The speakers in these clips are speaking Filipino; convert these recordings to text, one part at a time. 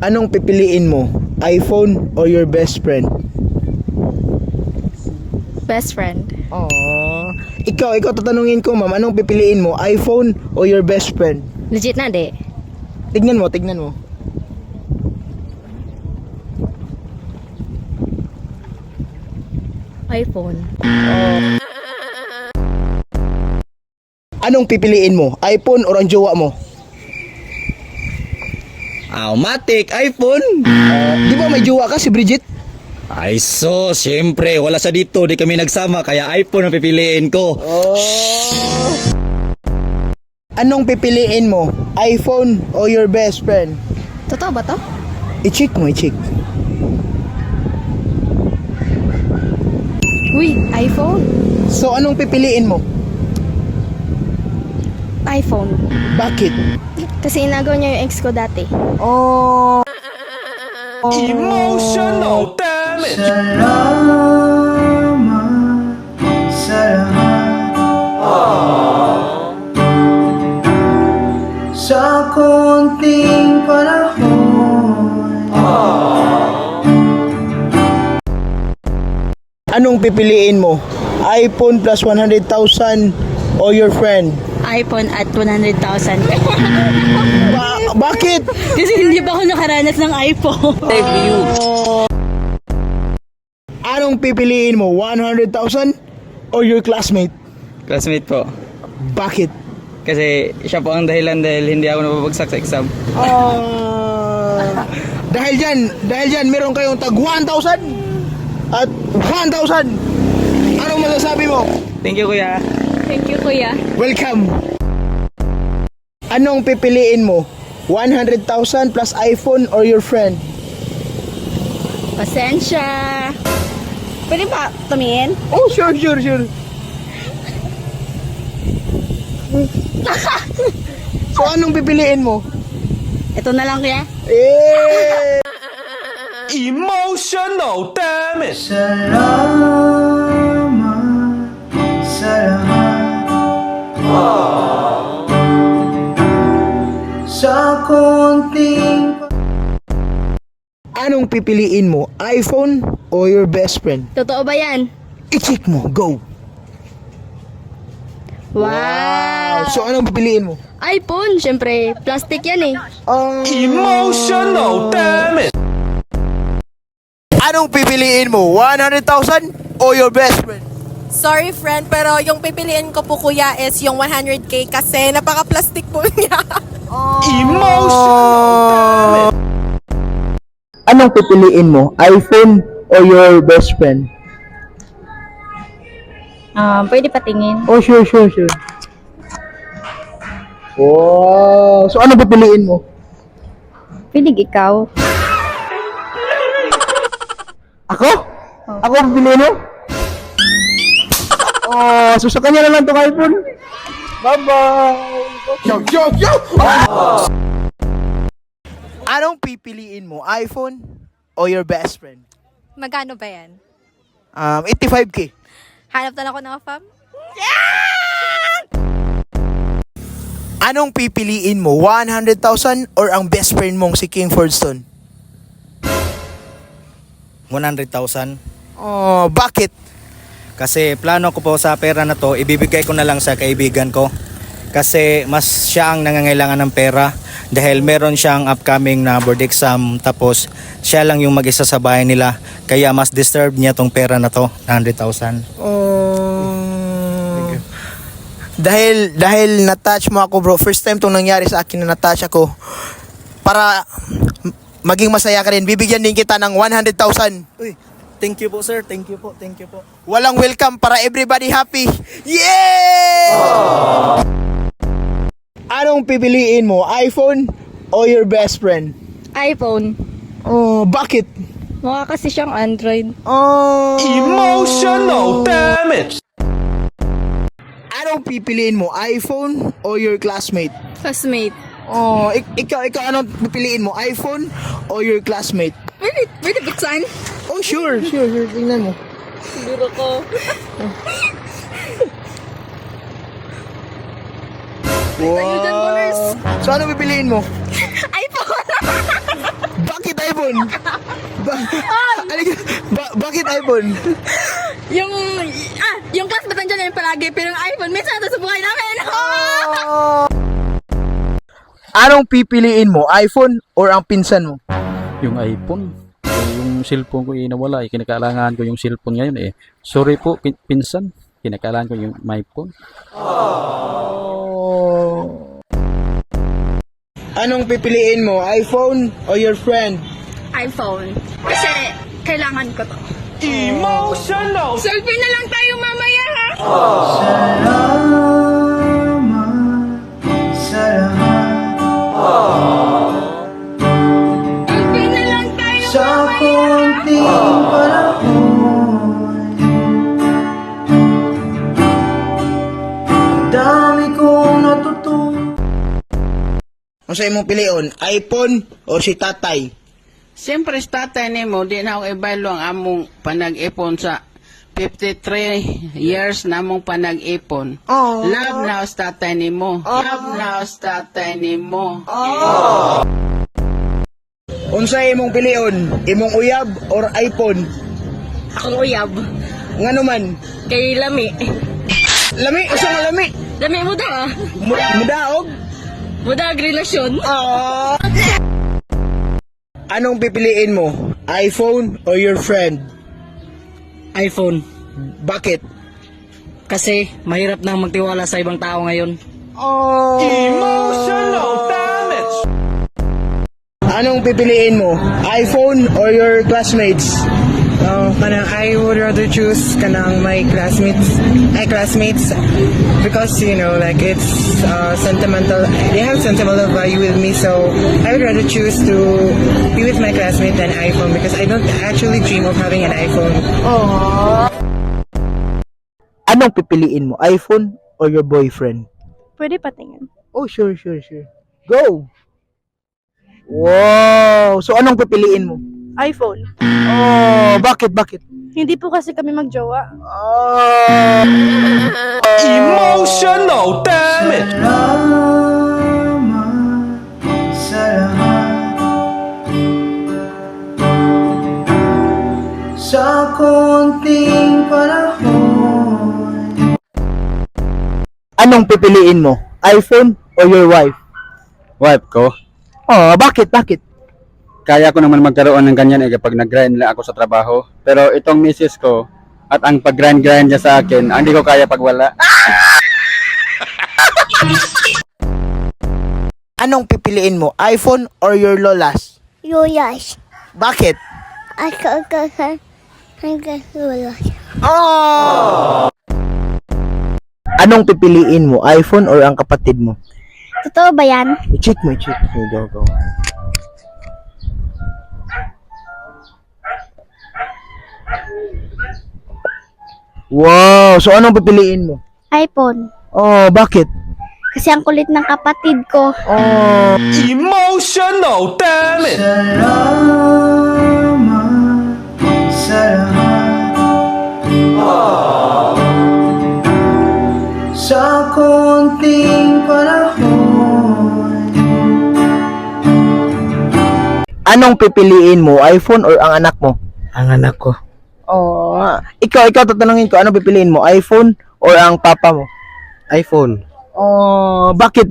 Anong pipiliin mo? iPhone or your best friend? Best friend. Aww. Ikaw tatanungin ko, ma'am. Anong pipiliin mo? iPhone or your best friend? Legit na, di? Tignan mo. iPhone. Anong pipiliin mo? iPhone or ang jowa mo? Matik, iPhone. Di ba may jowa ka si Bridget? Ay siyempre, wala sa dito, di kami nagsama, kaya iPhone ang pipiliin ko. Anong pipiliin mo? iPhone or your best friend? Totoo ba to? I-check mo. Uy, iPhone. So, anong pipiliin mo? iPhone. Bakit? Kasi inagaw niya yung ex ko dati. Oh. Emotional damage. Sa konting panahon. Anong pipiliin mo? iPhone plus 100,000 or your friend? iPhone at 100,000. Bakit? Kasi hindi pa ako nakaranas ng iPhone. Anong pipiliin mo? 100,000 or your classmate? Classmate po. Bakit? Kasi siya po ang dahilan dahil hindi ako napapagsak sa exam. Dahil dyan, meron kayong tag 1,000 at 1,000. Anong masasabi mo? Thank you, kuya. Thank you, kuya. Welcome. Anong pipiliin mo? 100,000 plus iPhone or your friend? Pasensya. Pwede ba tumingin? Oh, sure. So, anong pipiliin mo? Ito na lang, kuya. Emotional damage. Sa konting Anong pipiliin mo? iPhone or your best friend? Totoo ba yan? I-check mo. Go. Wow. So, anong pipiliin mo? iPhone, syempre. Plastic yan eh. Emotional damage. Anong pipiliin mo? 100,000 or your best friend? Sorry friend, pero yung pipiliin ko po kuya is yung 100k kasi napaka-plastic po niya. Emotional damage. Anong pipiliin mo? iPhone or your best friend? Pwede patingin. Oh, sure. Wow. So, anong pipiliin mo? Pwede ikaw. Ako? Ako ang pipiliin mo? So sa kanya na lang itong iPhone. Bye-bye! Yo! Anong pipiliin mo? iPhone o your best friend? Magkano ba yan? 85K. Hanap na lang ako ng fam? Anong pipiliin mo? 100,000 or ang best friend mong si King Fordstone? 100,000. Bakit? Kasi plano ko po sa pera na to, ibibigay ko na lang sa kaibigan ko. Kasi mas siya ang nangangailangan ng pera dahil meron siyang upcoming na board exam, tapos siya lang yung mag-isa sa bahay nila. Kaya mas deserve niya tong pera na to, 100,000. Dahil na-touch mo ako, bro. First time tong nangyari sa akin na na-touch ako. Para maging masaya ka rin, bibigyan din kita ng 100,000. Uy, thank you po sir, thank you po. Walang welcome para everybody happy. Yeah! Anong pipiliin mo? iPhone o your best friend? iPhone. Bakit? Mukha kasi siyang Android. Emotional damage. Anong pipiliin mo? iPhone o your classmate? Classmate. Ikaw anong pipiliin mo? iPhone o your classmate? Pwede buksan? Oh, sure. Tingnan mo. Siguro ko. Wow. So, ano pipiliin mo? iPhone! iPhone? Bakit iPhone? Yung class batan dyan yung palagi, pero yung iPhone, minsan ito sa buhay namin. Anong pipiliin mo? iPhone or ang pinsan mo? Yung iPhone. Yung cellphone ko nawala. Kinakailangan ko yung cellphone ngayon eh. Sorry po, pinsan. Kinakailangan ko yung my phone. Anong pipiliin mo? iPhone or your friend? iPhone. Kasi, kailangan ko to. Emotional! Selfie na lang tayo mamaya, ha? Selfie na lang tayo mamaya. Ano sa imong pilion? iPhone or si tatay? Siyempre sa tatay nimo, di na ako ibaylo ang among panag-ipon sa 53 years na among panag-ipon. Love na sa tatay nimo. Love na sa tatay nimo. Unsa imong pilion? Imong uyab or iPhone? Akong uyab. Ngano man? Kay Lami. Lami, usa nga lami. Lami mo daw, ah. Mudaog. Mudag relasyon. Anong pipiliin mo? iPhone or your friend? iPhone. Bakit? Kasi mahirap nang magtiwala sa ibang tao ngayon. Emotional damage! Anong pipiliin mo? iPhone or your classmates? I would rather choose my classmates because like it's sentimental. They have sentimental value with me, so I would rather choose to be with my classmate than iPhone because I don't actually dream of having an iPhone. Anong pipiliin mo? iPhone or your boyfriend? Pwede patingin. Oh, sure. Go! Wow! So, anong pipiliin mo? iPhone. Oh, bakit? Hindi po kasi kami magjowa. Emotional damage! Sa konting panahon. Anong pipiliin mo? iPhone or your wife? Wife ko. Oh, bakit? Kaya ko naman magkaroon ng ganyan kapag nag-grind lang ako sa trabaho. Pero itong misis ko at ang pag-grind niya sa akin, hindi ko kaya pag wala. Anong pipiliin mo? iPhone or your lolas? Yoyas. Bakit? Yoyas. Oh! Anong pipiliin mo? iPhone or ang kapatid mo? Totoo ba yan? I-check mo. Go. Wow! So, anong pipiliin mo? iPhone. Oh, bakit? Kasi ang kulit ng kapatid ko. Oh! Emotional damage! Sa konting panahon. Anong pipiliin mo? iPhone or ang anak mo? Ang anak ko. Oh, ikaw tatanungin ko, ano pipiliin mo? iPhone or ang papa mo? iPhone. Oh, bakit?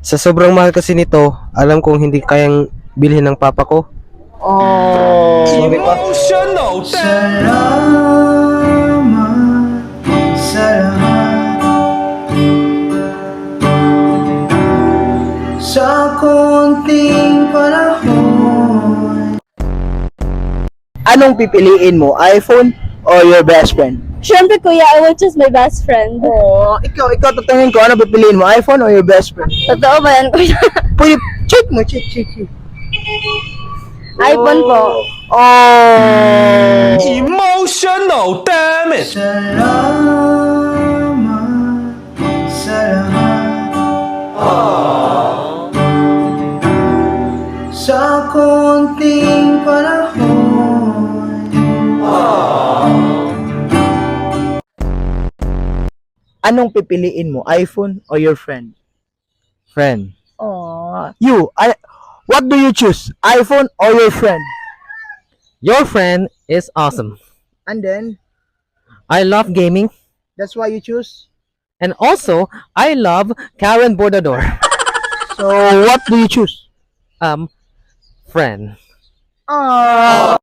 Sa sobrang mahal kasi nito, alam kong hindi kayang bilhin ng papa ko. Oh, Emotional damage! sa konting panahon. Anong pipiliin mo? iPhone or your best friend? Siyempre, kuya, I will choose my best friend. Oh, ikaw tatanungin ko, ano pipiliin mo? iPhone or your best friend? Totoo ba yan, kuya? Pwede, check mo. iPhone po. Oh. Emotional damage! Sa konting panahon. Anong pipiliin mo? iPhone or your friend? Friend. Oh, you, What do you choose? iPhone or your friend? Your friend is awesome. And then, I love gaming. that's why you choose? And also, I love Karen Bordador. So, what do you choose? Friend. Oh.